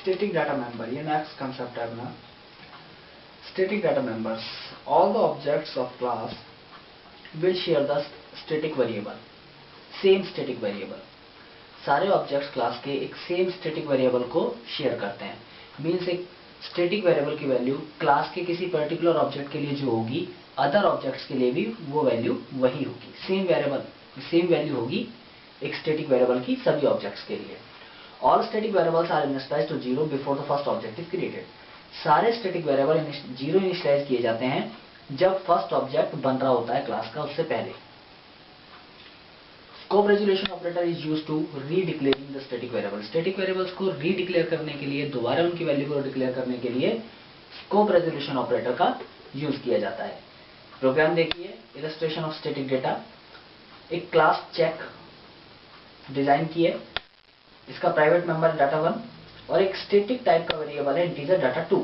Static data member, ये next concept है अपना। Static data members, all the objects of class will share the static variable, same static variable. सारे objects class के एक same static variable को share करते हैं। मीन्स एक स्टैटिक वेरिएबल की वैल्यू क्लास के किसी पर्टिकुलर ऑब्जेक्ट के लिए जो होगी, अदर ऑब्जेक्ट्स के लिए भी वो वैल्यू वही होगी। सेम वैल्यू होगी एक स्टैटिक वेरिएबल की सभी ऑब्जेक्ट्स के लिए। All static variables are initialized to 0 before the first object is created. सारे स्टैटिक वेरिएबल 0 इनिशियलाइज किए जाते हैं जब फर्स्ट ऑब्जेक्ट बन रहा होता है क्लास का, उससे पहले। Scope resolution operator is used to redeclaring the static variable. Static variables को रीडिक्लेयर करने के लिए, दोबारा उनकी वैल्यू को डिक्लेयर करने के लिए स्कोप रेजोल्यूशन ऑपरेटर का यूज किया जाता है। प्रोग्राम देखिए, इलस्ट्रेशन ऑफ स्टैटिक डेटा। एक क्लास चेक डिजाइन की है, इसका प्राइवेट मेंबर है डाटा 1 और एक स्टैटिक टाइप का वेरिएबल है इंटीजर डाटा 2।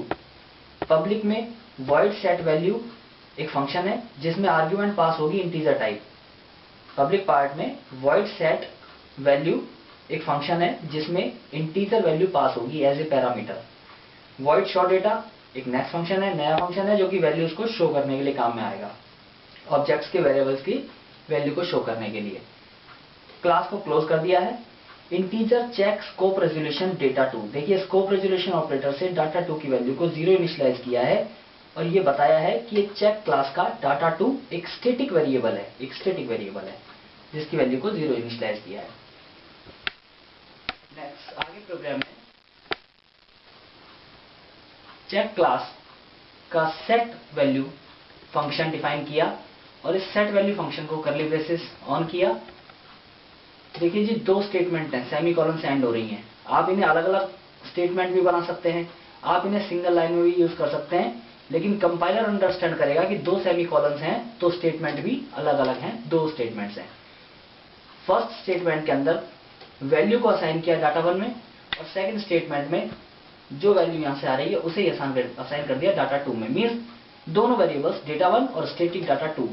पब्लिक में वॉइड सेट वैल्यू एक फंक्शन है जिसमें आर्ग्यूमेंट पास होगी इंटीजर टाइप। पब्लिक पार्ट में वॉइड सेट वैल्यू एक फंक्शन है जिसमें इंटीजर वैल्यू पास होगी as a parameter. Void show data एक नेक्स्ट फंक्शन है, नया फंक्शन है जो कि वैल्यूज को शो करने के लिए काम में आएगा, ऑब्जेक्ट्स के वेरिएबल्स की वैल्यू को शो करने के लिए। क्लास को क्लोज कर दिया है। Integer check scope resolution data 2। देखिए, स्कोप रेजोल्यूशन ऑपरेटर से डाटा 2 की वैल्यू को 0 इनिशियलाइज किया है और ये बताया है कि ये चेक क्लास का डाटा 2 एक स्टैटिक वेरिएबल है, जिसकी वैल्यू को 0 इनिशियलाइज किया है। नेक्स्ट, आगे प्रोग्राम में चेक क्लास का सेट वैल्यू फंक्शन डिफाइन किया और इस सेट वैल्यू फंक्शन को कर्ली ब्रेसेस ऑन किया। देखिए जी, दो स्टेटमेंट हैं, सेमीकोलन से एंड हो रही हैं। आप इन्हें अलग अलग स्टेटमेंट भी बना सकते हैं, आप इन्हें सिंगल लाइन में भी यूज कर सकते हैं, लेकिन कंपाइलर अंडरस्टैंड करेगा कि दो सेमीकोलन्स हैं तो स्टेटमेंट भी अलग अलग हैं, दो स्टेटमेंट्स हैं। फर्स्ट स्टेटमेंट के अंदर वैल्यू को असाइन किया डाटा 1 में और सेकंड स्टेटमेंट में जो वैल्यू यहां से आ रही है उसे असाइन कर दिया डाटा 2 में। मीन्स दोनों वेरिएबल्स डेटा 1 और स्टैटिक डाटा 2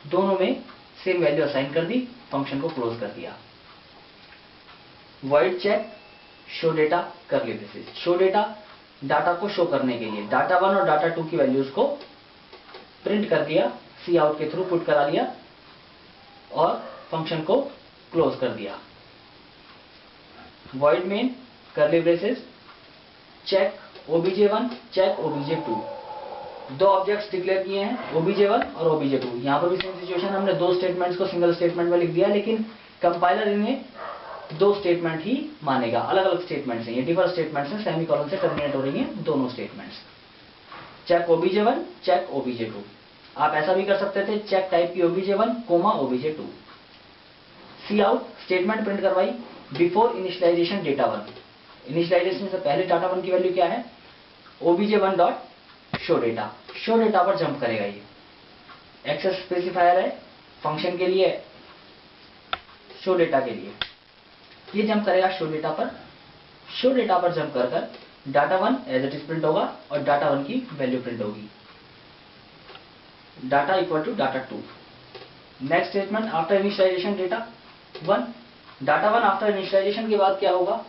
दोनों में सेम वैल्यू असाइन कर दी, फंक्शन को क्लोज कर दिया। Void check show data curly braces. Show data data को शो करने के लिए डाटा 1 और डाटा 2 की वैल्यूज को प्रिंट कर दिया, सी आउट के थ्रू पुट करा लिया और फंक्शन को क्लोज कर दिया। Void main curly braces check obj1 check obj2। दो ऑब्जेक्ट्स डिक्लेयर किए हैं, obj1 और obj2। यहां पर भी सेम सिचुएशन, हमने दो स्टेटमेंट्स को सिंगल स्टेटमेंट में लिख दिया, लेकिन कंपाइलर इन्हें दो स्टेटमेंट ही मानेगा, अलग अलग स्टेटमेंट्स हैं, ये डिफर स्टेटमेंट्स हैं, सेमीकोलन से टर्मिनेट हो रही हैं दोनों statements. Check obj1 check obj2। आप ऐसा भी कर सकते थे, चेक टाइप की obj1 कोमा obj2। सी आउट स्टेटमेंट प्रिंट करवाई बिफोर इनिशियलाइजेशन डेटा 1। इनिशियलाइजेशन से पहले डाटा 1 की वैल्यू क्या है, obj1 dot show data. Show data पर जंप करेगा, ये एक्सेस स्पेसिफायर है फंक्शन के लिए, शो डेटा के लिए ये जंप करेगा शो डेटा पर। शो डेटा पर जंप कर data 1 as it is print होगा और डाटा 1 की वैल्यू प्रिंट होगी, data equal to data 2। Next statement after initialisation data 1। Data 1 after initialisation के बाद क्या होगा,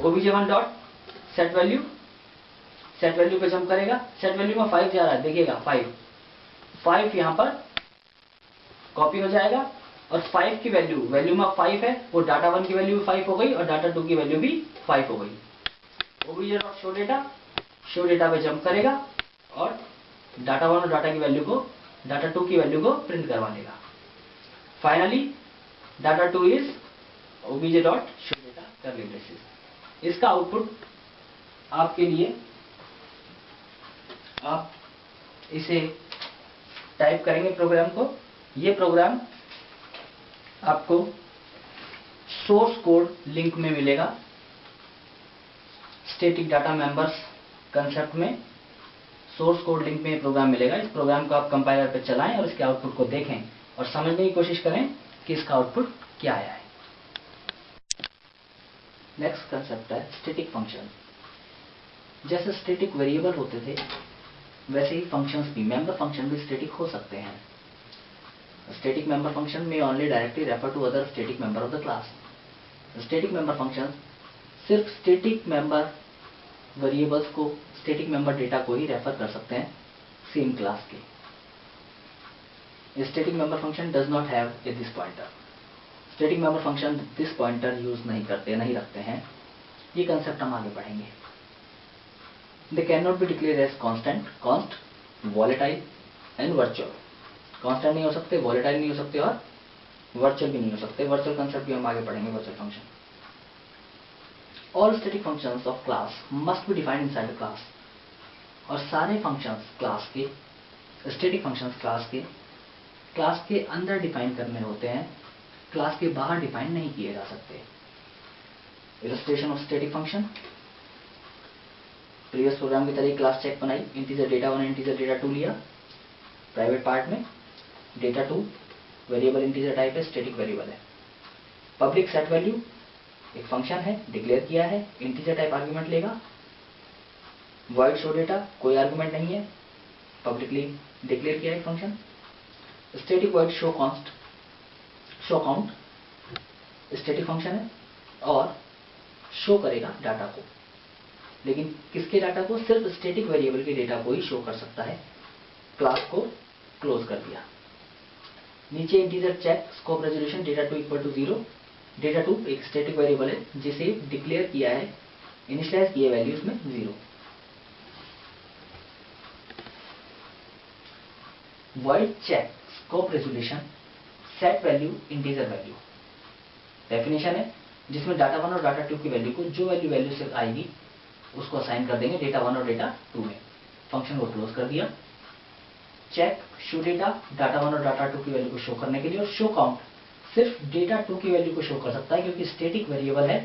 obj1 डॉट सेट वैल्यू पे जंप करेगा। सेट वैल्यू में 5 जा रहा है, देखिएगा 5 यहां पर कॉपी हो जाएगा और 5 की वैल्यू में 5 है, वो डाटा 1 की वैल्यू भी 5 हो गई और डाटा 2 की वैल्यू भी 5 हो गई। obj डॉट शो डेटा पे जंप करेगा और डाटा 1 और डाटा 2 की वैल्यू को प्रिंट करवा देगा। Finally data 2 is obj dot show data curly braces. इसका आउटपुट आपके लिए, आप इसे टाइप करेंगे प्रोग्राम को। ये प्रोग्राम आपको सोर्स कोड लिंक में मिलेगा, स्टैटिक डाटा मेंबर्स कंसेप्ट में सोर्स कोड लिंक में ये प्रोग्राम मिलेगा। इस प्रोग्राम को आप कंपाइलर पे चलाएं और इसके आउटपुट को देखें और समझने की कोशिश करें कि इसका आउटपुट क्या आया है। नेक्स्ट कंसेप्ट है स्टैटिक फंक्शन। जैसे स्टैटिक वेरिएबल होते थे वैसे ही फंक्शंस भी, मेंबर फंक्शन भी स्टैटिक हो सकते हैं। Static member function may only directly refer to other static member of the class. The static member function सिर्फ स्टैटिक मेंबर वेरिएबल्स को, स्टैटिक मेंबर डेटा को ही रेफर कर सकते हैं सेम क्लास के। Static member function does not have a this pointer. Static member function this pointer use नहीं रखते हैं। ये कंसेप्ट हम आगे पढ़ेंगे। They can not be declare as constant, const, volatile and virtual. Constant नहीं हो सकते, वॉलेटाइल नहीं हो सकते और वर्चुअल भी नहीं हो सकते। वर्चुअल कंसेप्ट भी हम आगे पढ़ेंगे, virtual function. All static functions of class must be defined inside the class. और सारे फंक्शंस क्लास के, स्टैटिक फंक्शंस क्लास के अंदर डिफाइन करने होते हैं, क्लास के बाहर डिफाइन नहीं किए जा सकते। Illustration of static function, previous programme की तरह क्लास चेक बनाई, इंटीजर डेटा 1 इंटीजर डेटा 2 लिया। प्राइवेट पार्ट में डेटा 2 वेरिएबल इंटीजर टाइप है, स्टैटिक वेरिएबल है। पब्लिक सेट वैल्यू एक फंक्शन है, डिक्लेयर किया है, इंटीजर टाइप आर्गुमेंट लेगा। वॉइड शो डेटा कोई आर्गुमेंट नहीं है, पब्लिकली डिक्लेयर किया है function. Static void show count static function है और शो करेगा डाटा को, लेकिन किसके डाटा को? सिर्फ स्टैटिक वेरिएबल के डेटा को ही शो कर सकता है। क्लास को क्लोज कर दिया। नीचे integer check, scope resolution, data 2 equal to 0। Data 2 एक स्टैटिक वेरिएबल है जिसे डिक्लेयर किया है, इनिशियलाइज किए वैल्यूज में 0। Void check, scope resolution, set value, integer value. Definition है जिसमें डाटा 1 और डाटा 2 की वैल्यू को जो वैल्यू से आएगी उसको असाइन कर देंगे डेटा 1 और डेटा 2 में। फंक्शन को क्लोज कर दिया। चेक शो डेटा, डाटा 1 और डाटा 2 की वैल्यू को शो करने के लिए, और शो काउंट सिर्फ डेटा 2 की वैल्यू को शो कर सकता है क्योंकि स्टैटिक वेरिएबल है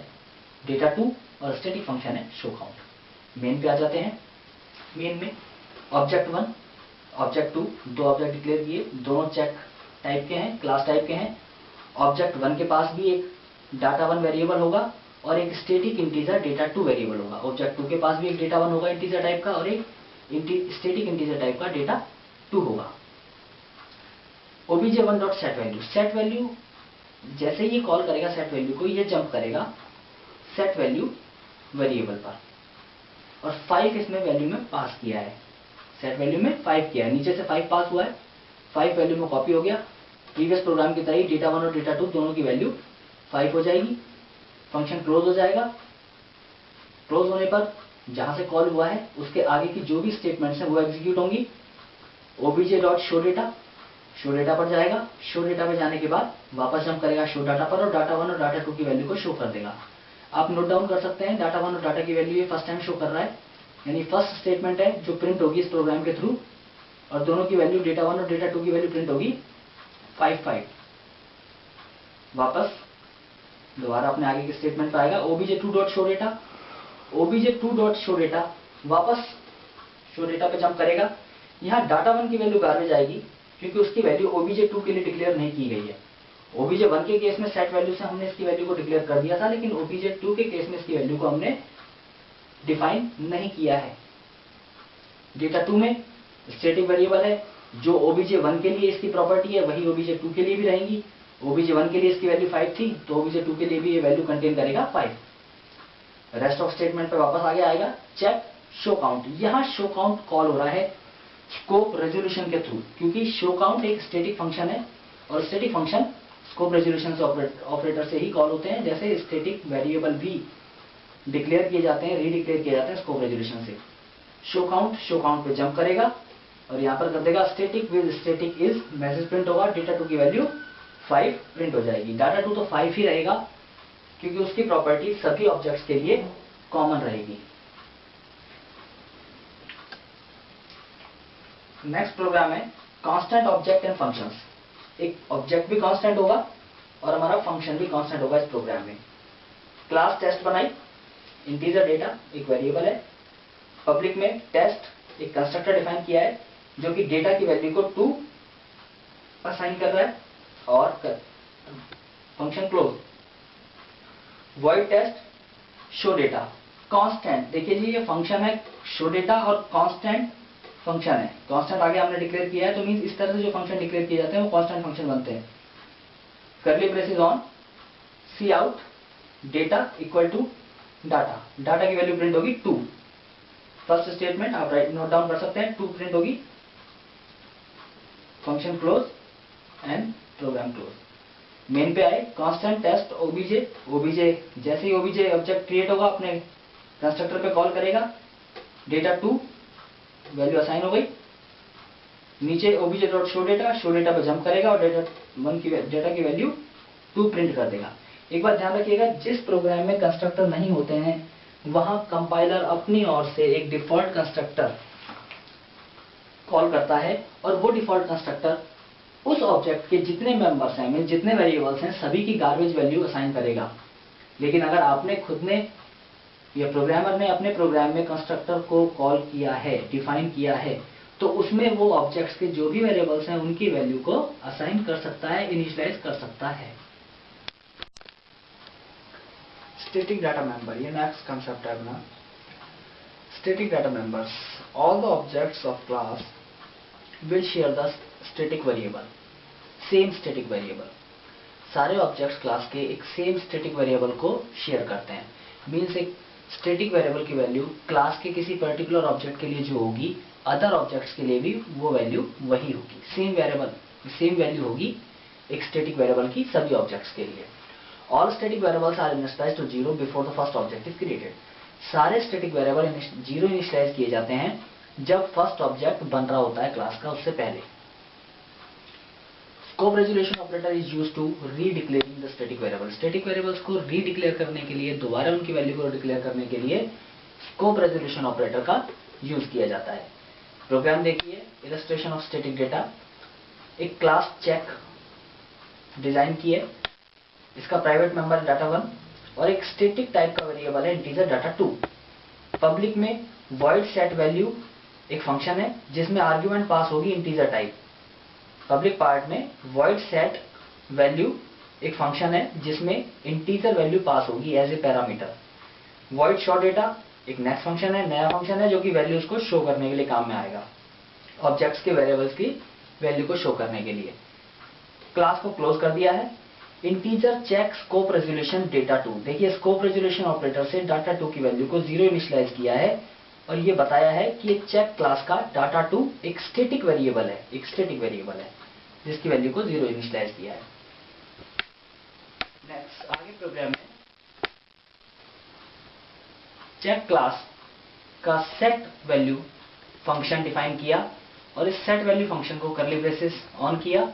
डेटा 2 और स्टैटिक फंक्शन है शो काउंट। मेन पे आ जाते हैं। मेन में ऑब्जेक्ट 1, ऑब्जेक्ट 2, दो ऑब्जेक्ट डिक्लेयर किए, दोनों चेक टाइप के हैं, क्लास टाइप के हैं। ऑब्जेक्ट 1 के पास भी एक डाटा 1 वेरिएबल होगा और एक स्टैटिक इंटीजर डेटा 2 वेरिएबल होगा। ऑब्जेक्ट 2 के पास भी एक डेटा 1 होगा इंटीजर टाइप का और एक स्टैटिक इंटीजर टाइप का डेटा 2 होगा। obj1 dot set value, set value जैसे ही कॉल करेगा सेट वैल्यू को, ये जंप करेगा सेट वैल्यू वेरिएबल पर, और 5 इसमें वैल्यू में पास किया है। सेट वैल्यू में 5 किया है, नीचे से 5 पास हुआ है, 5 वैल्यू में कॉपी हो गया। प्रीवियस प्रोग्राम की तरह ही डेटा 1 और डेटा 2 दोनों की वैल्यू 5 हो जाएगी। फंक्शन क्लोज हो जाएगा। क्लोज होने पर जहां से कॉल हुआ है उसके आगे की जो भी स्टेटमेंट्स हैं वो एग्जीक्यूट होंगी। obj डॉट शो डेटा पर जाएगा। शो डेटा पर जाने के बाद वापस जंप करेगा शो डाटा पर और डाटा 1 और डाटा 2 की वैल्यू को शो कर देगा। आप नोट डाउन कर सकते हैं, डाटा 1 और डाटा की वैल्यू ये फर्स्ट टाइम शो कर रहा है, यानी फर्स्ट स्टेटमेंट है जो प्रिंट होगी इस प्रोग्राम के थ्रू, और दोनों की वैल्यू डेटा 1 और डेटा 2 की वैल्यू प्रिंट होगी 5 वापस दोबारा अपने आगे के स्टेटमेंट पर आएगा। obj2 dot show data, obj2 dot show data वापस शो डेटा पे जंप करेगा। यहाँ डाटा 1 की वैल्यू गार्बेज आएगी क्योंकि उसकी वैल्यू obj2 के लिए डिक्लेयर नहीं की गई है। obj1 के केस में सेट वैल्यू से हमने इसकी वैल्यू को डिक्लेयर कर दिया था, लेकिन obj2 के केस में इसकी वैल्यू को हमने डिफाइन नहीं किया है। डेटा 2 में स्टैटिक वेरिएबल है, जो obj1 के लिए इसकी प्रॉपर्टी है वही obj2 के लिए भी रहेंगी। obj1 के लिए इसकी वैल्यू 5 थी तो obj2 के लिए भी ये वैल्यू कंटेन करेगा 5। रेस्ट ऑफ स्टेटमेंट पे वापस आगे आएगा चेक शो काउंट। यहाँ शो काउंट कॉल हो रहा है स्कोप रेजोल्यूशन के थ्रू, क्योंकि शो काउंट एक स्टैटिक फंक्शन है और स्टैटिक फंक्शन स्कोप रेजोल्यूशन से ऑपरेटर से ही कॉल होते हैं, जैसे स्टैटिक वेरिएबल भी डिक्लेयर किए जाते हैं, रीडिक्लेयर किए जाते हैं स्कोप रेजोल्यूशन से। शो काउंट पे जंप करेगा और यहाँ पर कर देगा static with static is, message print होगा, डेटा 2 की वैल्यू 5 प्रिंट हो जाएगी। डाटा 2 तो 5 ही रहेगा क्योंकि उसकी प्रॉपर्टी सभी ऑब्जेक्ट्स के लिए कॉमन रहेगी। नेक्स्ट प्रोग्राम है कांस्टेंट ऑब्जेक्ट एंड फंक्शंस। एक ऑब्जेक्ट भी कांस्टेंट होगा और हमारा फंक्शन भी कांस्टेंट होगा इस प्रोग्राम में। क्लास टेस्ट बनाई, इंटीजर डेटा एक वेरिएबल है। पब्लिक में टेस्ट एक कंस्ट्रक्टर डिफाइन किया है जो कि डेटा की वैल्यू को 2 असाइन कर रहा है, और function close. Void test show data constant, देखिए जी ये फंक्शन है शो डेटा और कांस्टेंट फंक्शन है। कांस्टेंट आगे हमने डिक्लेयर किया है तो मींस इस तरह से जो फंक्शन डिक्लेयर किए जाते हैं वो कांस्टेंट फंक्शन बनते हैं। Curly braces on C out data equal to data की वैल्यू प्रिंट होगी 2। फर्स्ट स्टेटमेंट आप राइट नोट डाउन कर सकते हैं, 2 प्रिंट होगी, function close and program close. Main पे आए, कांस्टेंट टेस्ट ओबीजे, ओबीजे जैसे ही ओबीजे ऑब्जेक्ट क्रिएट होगा अपने कंस्ट्रक्टर पे कॉल करेगा, डेटा 2 वैल्यू असाइन हो गई। नीचे OBJ dot show data, show data पे जंप करेगा और डेटा की वैल्यू 2 प्रिंट कर देगा। एक बात ध्यान रखिएगा, जिस प्रोग्राम में कंस्ट्रक्टर नहीं होते हैं वहां कंपाइलर अपनी ओर से एक डिफॉल्ट कंस्ट्रक्टर कॉल करता है और वो डिफॉल्ट कंस्ट्रक्टर उस ऑब्जेक्ट के जितने मेंबर्स हैं, मीन जितने वेरिएबल्स हैं, सभी की गार्बेज वैल्यू असाइन करेगा। लेकिन अगर आपने खुद ने या प्रोग्रामर ने अपने प्रोग्राम में कंस्ट्रक्टर को कॉल किया है, डिफाइन किया है, तो उसमें वो ऑब्जेक्ट्स के जो भी वेरिएबल्स हैं उनकी वैल्यू को असाइन कर सकता है, इनिशियलाइज कर सकता है। स्टैटिक डाटा मेंबर, ये नेक्स्ट कंसेप्ट है अपना। Static data members, all the objects of class will share the static variable, same static variable. सारे ऑब्जेक्ट्स क्लास के एक सेम स्टैटिक वेरिएबल को शेयर करते हैं। मीन्स एक स्टैटिक वेरिएबल की वैल्यू क्लास के किसी पर्टिकुलर ऑब्जेक्ट के लिए जो होगी, अदर ऑब्जेक्ट्स के लिए भी वो वैल्यू वही होगी। सेम वैल्यू होगी एक स्टैटिक वेरिएबल की सभी ऑब्जेक्ट्स के लिए। All static variables are initialized to 0 before the first object is created. सारे स्टैटिक वेरिएबल 0 इनिशियलाइज किए जाते हैं जब फर्स्ट ऑब्जेक्ट बन रहा होता है क्लास का, उससे पहले। Scope resolution operator is used to redeclaring the static variable. Static variables को रीडिक्लेयर करने के लिए, दोबारा उनकी वैल्यू को डिक्लेयर करने के लिए स्कोप रेजोल्यूशन ऑपरेटर का यूज किया जाता है। प्रोग्राम देखिए, इलस्ट्रेशन ऑफ स्टैटिक डेटा। एक क्लास चेक डिजाइन की है, इसका प्राइवेट मेंबर है डाटा 1 और एक स्टैटिक टाइप का वेरिएबल है इंटीजर डाटा 2। पब्लिक में वॉइड सेट वैल्यू एक फंक्शन है जिसमें आर्ग्यूमेंट पास होगी इंटीजर टाइप। पब्लिक पार्ट में वॉइड सेट वैल्यू एक फंक्शन है जिसमें इंटीजर वैल्यू पास होगी as a parameter. Void show data एक नेक्स्ट फंक्शन है, नया फंक्शन है जो कि वैल्यूज को शो करने के लिए काम में आएगा, ऑब्जेक्ट्स के वेरिएबल्स की वैल्यू को शो करने के लिए। क्लास को क्लोज कर दिया है। Integer check scope resolution data 2। देखिए, स्कोप रेजोल्यूशन ऑपरेटर से डाटा 2 की वैल्यू को 0 इनिशियलाइज किया है और ये बताया है कि ये चेक क्लास का डाटा 2 एक स्टैटिक वेरिएबल है, जिसकी वैल्यू को 0 इनिशियलाइज किया है। नेक्स्ट, आगे प्रोग्राम में चेक क्लास का सेट वैल्यू फंक्शन डिफाइन किया और इस सेट वैल्यू फंक्शन को करली ब्रेसेस ऑन किया।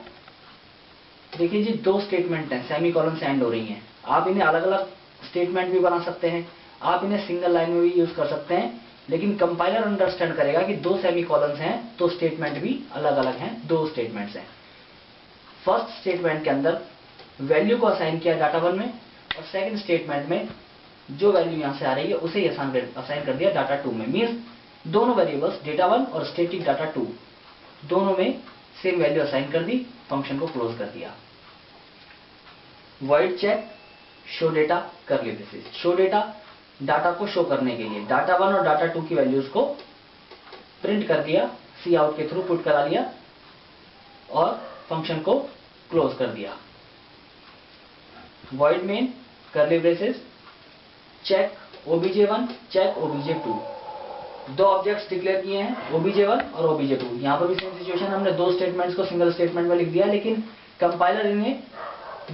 देखिए जी, 2 स्टेटमेंट हैं, सेमीकोलन से एंड हो रही हैं। आप इन्हें अलग अलग स्टेटमेंट भी बना सकते हैं, आप इन्हें सिंगल लाइन में भी यूज कर सकते हैं, लेकिन कंपाइलर अंडरस्टैंड करेगा कि 2 सेमीकोलन्स हैं तो स्टेटमेंट भी अलग अलग हैं, 2 स्टेटमेंट्स हैं। फर्स्ट स्टेटमेंट के अंदर वैल्यू को असाइन किया डाटा 1 में और सेकंड स्टेटमेंट में जो वैल्यू यहां से आ रही है उसे ही असाइन कर दिया डाटा 2 में। मीन्स दोनों वेरिएबल्स डेटा 1 और स्टैटिक डाटा 2 दोनों में सेम वैल्यू असाइन कर दी, फंक्शन को क्लोज कर दिया। Void check show data curly braces. Show data data को शो करने के लिए डाटा 1 और डाटा 2 की वैल्यूज को प्रिंट कर दिया, सी आउट के थ्रू पुट करा लिया और फंक्शन को क्लोज कर दिया। Void main curly braces check obj1 check obj2। 2 objects declare किए हैं, obj1 और obj2। यहां पर भी सेम सिचुएशन, हमने 2 स्टेटमेंट्स को सिंगल स्टेटमेंट में लिख दिया, लेकिन कंपाइलर इन्हें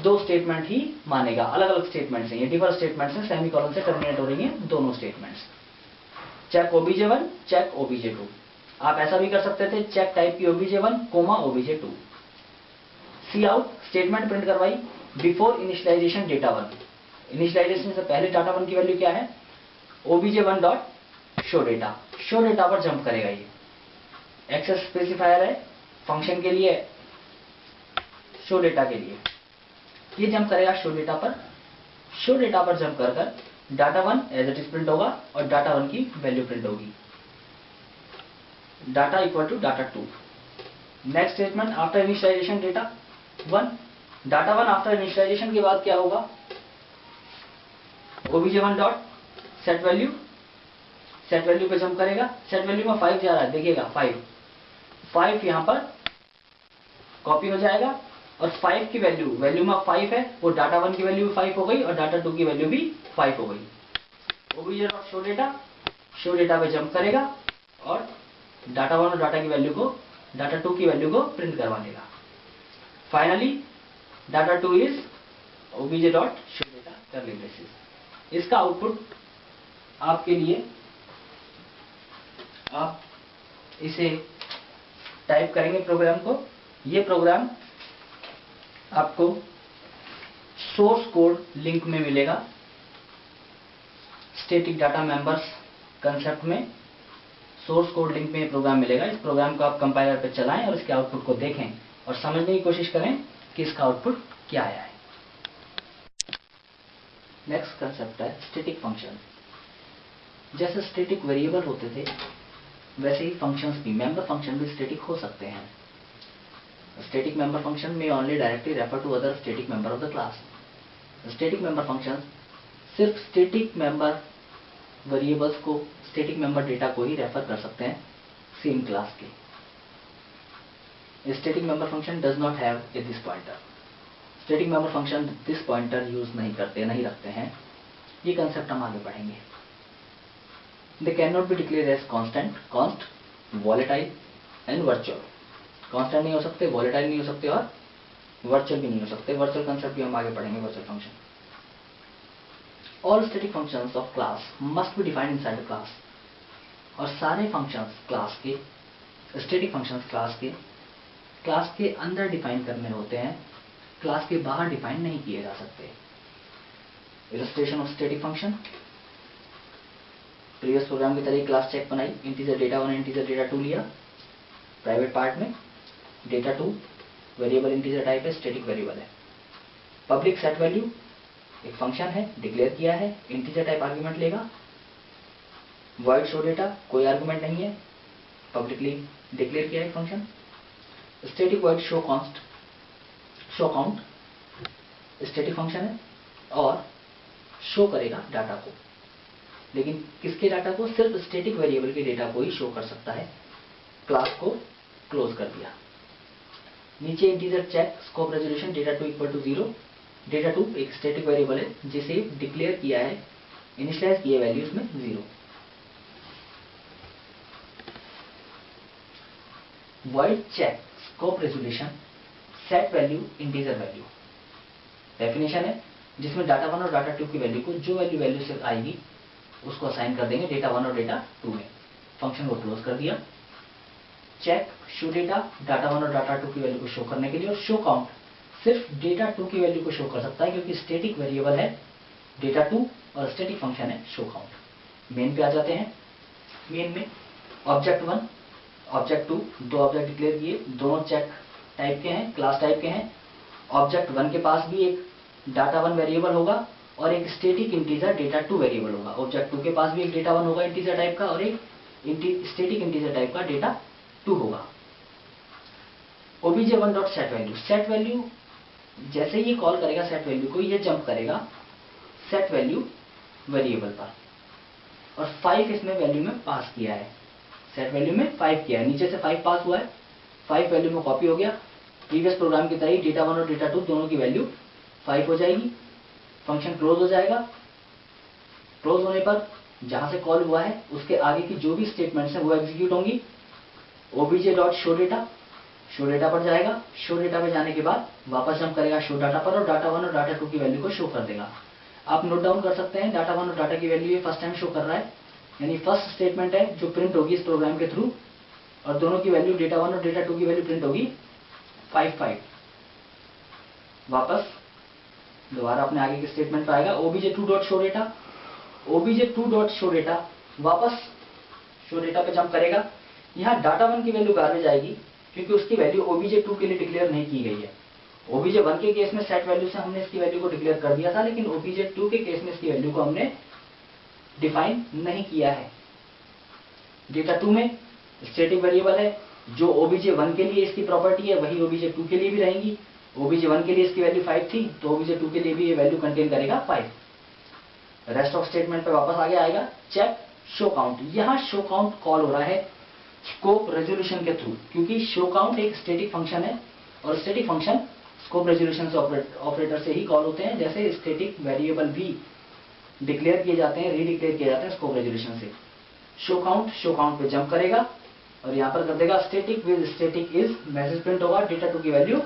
2 स्टेटमेंट ही मानेगा। अलग अलग स्टेटमेंट्स हैं, ये डिफरेंट स्टेटमेंट्स हैं, सेमीकोलन से टर्मिनेट हो रही हैं दोनों statements. Check obj1 check obj2। आप ऐसा भी कर सकते थे, चेक टाइप की obj1 कोमा obj2। सी आउट स्टेटमेंट प्रिंट करवाई बिफोर इनिशियलाइजेशन डेटा 1। इनिशियलाइजेशन से पहले डाटा 1 की वैल्यू क्या है, obj1 dot show data. Show data पर जंप करेगा, ये एक्सेस स्पेसिफायर है फंक्शन के लिए, शो डेटा के लिए ये जंप करेगा शो डेटा पर। शो डेटा पर जंप कर कर data 1 as it is print होगा और डाटा 1 की वैल्यू प्रिंट होगी, data equal to data 2। Next statement after initialisation data 1। Data 1 after initialisation के बाद क्या होगा, obj1 dot set value, set value पे जंप करेगा। सेट वैल्यू में 5 जा रहा है, देखिएगा 5 यहां पर कॉपी हो जाएगा और 5 की वैल्यू में 5 है, वो डाटा 1 की वैल्यू भी 5 हो गई और डाटा 2 की वैल्यू भी 5 हो गई। ओबीजे डॉट शो डेटा पे जंप करेगा और डाटा 1 और डाटा की वैल्यू को, डाटा 2 की वैल्यू को प्रिंट करवा देगा। Finally data 2 is OBJ dot show data curly braces. इसका आउटपुट आपके लिए, आप इसे टाइप करेंगे प्रोग्राम को। ये प्रोग्राम आपको सोर्स कोड लिंक में मिलेगा, स्टैटिक डाटा मेंबर्स कंसेप्ट में सोर्स कोड लिंक में ये प्रोग्राम मिलेगा। इस प्रोग्राम को आप कंपाइलर पे चलाएं और इसके आउटपुट को देखें और समझने की कोशिश करें कि इसका आउटपुट क्या आया है। नेक्स्ट कंसेप्ट है स्टैटिक फंक्शन। जैसे स्टैटिक वेरिएबल होते थे वैसे ही फंक्शंस भी, मेंबर फंक्शन भी स्टैटिक हो सकते हैं। स्टैटिक मेंबर फंक्शन में only directly refer to other static member of the class. Static member function सिर्फ स्टैटिक मेंबर वेरिएबल्स को, स्टैटिक मेंबर डेटा को ही रेफर कर सकते हैं सेम क्लास के। Static member function does not have a this pointer. Static member function this pointer use नहीं करते, नहीं रखते हैं। ये कंसेप्ट हम आगे पढ़ेंगे। They can not be declare as constant, const, volatile and virtual. Constant नहीं हो सकते, वॉलेटाइल नहीं हो सकते और वर्चुअल भी नहीं हो सकते। वर्चुअल कंसेप्ट भी हम आगे पढ़ेंगे, virtual function. All static functions of class must be defined inside the class। और सारे functions क्लास के, static functions क्लास के अंदर डिफाइन करने होते हैं, क्लास के बाहर डिफाइन नहीं किए जा सकते। Illustration of static function, previous programme की तरह क्लास चेक बनाई, इंटीजर डेटा 1 इंटीजर डेटा 2 लिया प्राइवेट पार्ट में, डेटा 2 वेरिएबल इंटीजर टाइप है, स्टैटिक वेरिएबल है। पब्लिक सेट वैल्यू एक फंक्शन है, डिक्लेयर किया है, इंटीजर टाइप आर्गुमेंट लेगा। वॉइड शो डेटा कोई आर्गुमेंट नहीं है, पब्लिकली डिक्लेयर किया है function. Static void show count static function है और शो करेगा डाटा को, लेकिन किसके डाटा को? सिर्फ स्टैटिक वेरिएबल के डेटा को ही शो कर सकता है। क्लास को क्लोज कर दिया। नीचे integer check scope resolution data 2 equal to 0। Data 2 एक स्टैटिक वेरिएबल है जिसे डिक्लेयर किया है, इनिशियलाइज किए वैल्यूज में 0। Void check scope resolution set value integer value definition है, जिसमें डाटा 1 और डाटा 2 की वैल्यू को जो वैल्यू से आएगी उसको असाइन कर देंगे डेटा 1 और डेटा 2 में। फंक्शन को क्लोज कर दिया। चेक शो डेटा डाटा 1 और डाटा 2 की वैल्यू को शो करने के लिए, और शो काउंट सिर्फ डेटा 2 की वैल्यू को शो कर सकता है क्योंकि स्टैटिक वेरिएबल है डेटा 2 और स्टैटिक फंक्शन है शो काउंट। मेन पे आ जाते हैं। मेन में ऑब्जेक्ट 1 ऑब्जेक्ट 2 दो ऑब्जेक्ट डिक्लेयर किए, दोनों चेक टाइप के हैं, क्लास टाइप के हैं। ऑब्जेक्ट 1 के पास भी एक डाटा 1 वेरिएबल होगा और एक स्टैटिक इंटीजर डेटा 2 वेरिएबल होगा। ऑब्जेक्ट 2 के पास भी एक डेटा 1 होगा इंटीजर टाइप का और एक स्टैटिक इंटीजर टाइप का डेटा 2 होगा। obj1 dot set value, set value जैसे ही ये कॉल करेगा सेट वैल्यू को, ये जंप करेगा सेट वैल्यू वेरिएबल पर, और 5 इसमें वैल्यू में पास किया है। सेट वैल्यू में 5 किया है, नीचे से 5 पास हुआ है, 5 वैल्यू में कॉपी हो गया। प्रीवियस प्रोग्राम की तरह ही डेटा 1 और डेटा 2 दोनों की वैल्यू 5 हो जाएगी। फंक्शन क्लोज हो जाएगा। क्लोज होने पर जहां से कॉल हुआ है उसके आगे की जो भी स्टेटमेंट्स हैं वो एग्जीक्यूट होंगी। obj डॉट शो डेटा पर जाएगा। शो डेटा पर जाने के बाद वापस जंप करेगा शो डाटा पर और डाटा 1 और डाटा 2 की वैल्यू को शो कर देगा। आप नोट डाउन कर सकते हैं, डाटा 1 और डाटा की वैल्यू ये फर्स्ट टाइम शो कर रहा है, यानी फर्स्ट स्टेटमेंट है जो प्रिंट होगी इस प्रोग्राम के थ्रू, और दोनों की वैल्यू डेटा 1 और डेटा 2 की वैल्यू प्रिंट होगी 5 वापस दोबारा अपने आगे के स्टेटमेंट पर आएगा। obj2 dot show data, obj2 dot show data वापस शो डेटा पे जंप करेगा। यहाँ डाटा 1 की वैल्यू गार्बेज आएगी क्योंकि उसकी वैल्यू obj2 के लिए डिक्लेयर नहीं की गई है। obj1 के केस में सेट वैल्यू से हमने इसकी वैल्यू को डिक्लेयर कर दिया था, लेकिन obj2 के केस में इसकी वैल्यू को हमने डिफाइन नहीं किया है। डेटा 2 में स्टैटिक वेरिएबल है, जो obj1 के लिए इसकी प्रॉपर्टी है वही obj2 के लिए भी रहेंगी। obj1 के लिए इसकी वैल्यू 5 थी तो obj2 के लिए भी ये वैल्यू कंटेन करेगा 5। रेस्ट ऑफ स्टेटमेंट पे वापस आगे आएगा चेक शो काउंट। यहाँ शो काउंट कॉल हो रहा है स्कोप रेजोल्यूशन के थ्रू, क्योंकि शो काउंट एक स्टैटिक फंक्शन है और स्टैटिक फंक्शन स्कोप रेजोल्यूशन से ऑपरेटर से ही कॉल होते हैं, जैसे स्टैटिक वेरिएबल भी डिक्लेयर किए जाते हैं, रीडिक्लेयर किए जाते हैं स्कोप रेजोल्यूशन से। शो काउंट पे जंप करेगा और यहाँ पर कर देगा static with static is, message print होगा, डेटा 2 की वैल्यू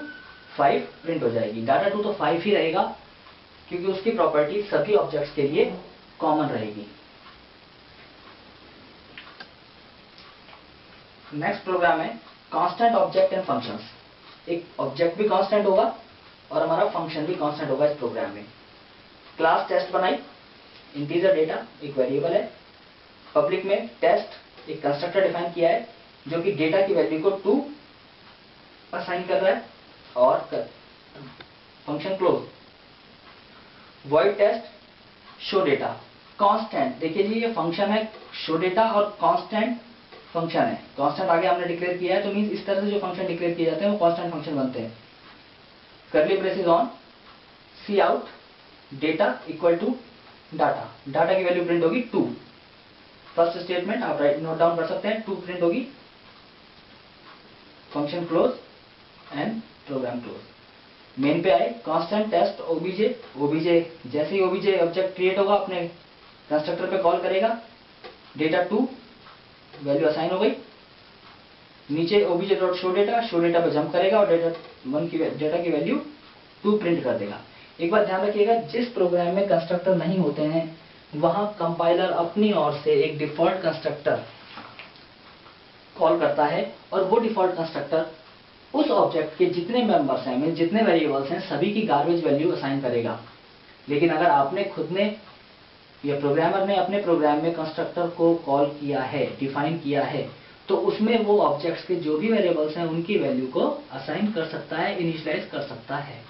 5 प्रिंट हो जाएगी। डाटा 2 तो 5 ही रहेगा क्योंकि उसकी प्रॉपर्टी सभी ऑब्जेक्ट्स के लिए कॉमन रहेगी। नेक्स्ट प्रोग्राम है कांस्टेंट ऑब्जेक्ट एंड फंक्शंस। एक ऑब्जेक्ट भी कांस्टेंट होगा और हमारा फंक्शन भी कांस्टेंट होगा इस प्रोग्राम में। क्लास टेस्ट बनाई, इंटीजर डेटा एक वेरिएबल है। पब्लिक में टेस्ट एक कंस्ट्रक्टर डिफाइन किया है जो कि डेटा की वैल्यू को 2 असाइन कर रहा है। और function close, void test show data constant. देखिए जी ये फंक्शन है शो डेटा और कांस्टेंट फंक्शन है। कांस्टेंट आगे हमने डिक्लेयर किया है तो मींस इस तरह से जो फंक्शन डिक्लेयर किए जाते हैं वो कांस्टेंट फंक्शन बनते हैं। Curly braces on, C out data equal to data, data की वैल्यू प्रिंट होगी 2। फर्स्ट स्टेटमेंट आप राइट नोट डाउन कर सकते हैं, 2 प्रिंट होगी। Function close and program close. Main पे आए कांस्टेंट टेस्ट ओबीजे, ओबीजे जैसे ही ओबीजे ऑब्जेक्ट क्रिएट होगा अपने कंस्ट्रक्टर पे कॉल करेगा, डेटा 2 वैल्यू असाइन हो गई। नीचे ओबीजे डॉट शो डेटा पे जंप करेगा और डेटा की वैल्यू 2 प्रिंट कर देगा। एक बात ध्यान रखिएगा, जिस प्रोग्राम में कंस्ट्रक्टर नहीं होते हैं वहां कंपाइलर अपनी ओर से एक डिफॉल्ट कंस्ट्रक्टर कॉल करता है और वो डिफॉल्ट कंस्ट्रक्टर उस ऑब्जेक्ट के जितने मेंबर्स हैं, मींस जितने वेरिएबल्स हैं, सभी की गार्बेज वैल्यू असाइन करेगा। लेकिन अगर आपने खुद ने या प्रोग्रामर ने अपने प्रोग्राम में कंस्ट्रक्टर को कॉल किया है, डिफाइन किया है, तो उसमें वो ऑब्जेक्ट्स के जो भी वेरिएबल्स हैं उनकी वैल्यू को असाइन कर सकता है, इनिशियलाइज कर सकता है।